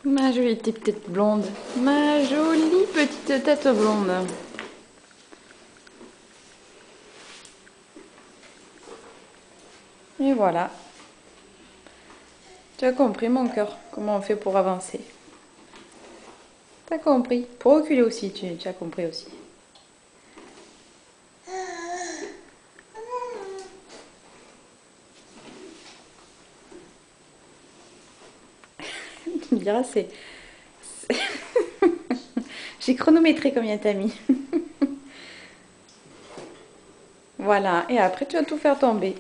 Ma jolie petite tête blonde. Ma jolie petite tête blonde. Et voilà. Tu as compris, mon cœur, comment on fait pour avancer. T'as compris. Pour reculer aussi, tu as compris aussi. Tu me diras, J'ai chronométré combien t'as mis. Voilà, et après tu vas tout faire tomber.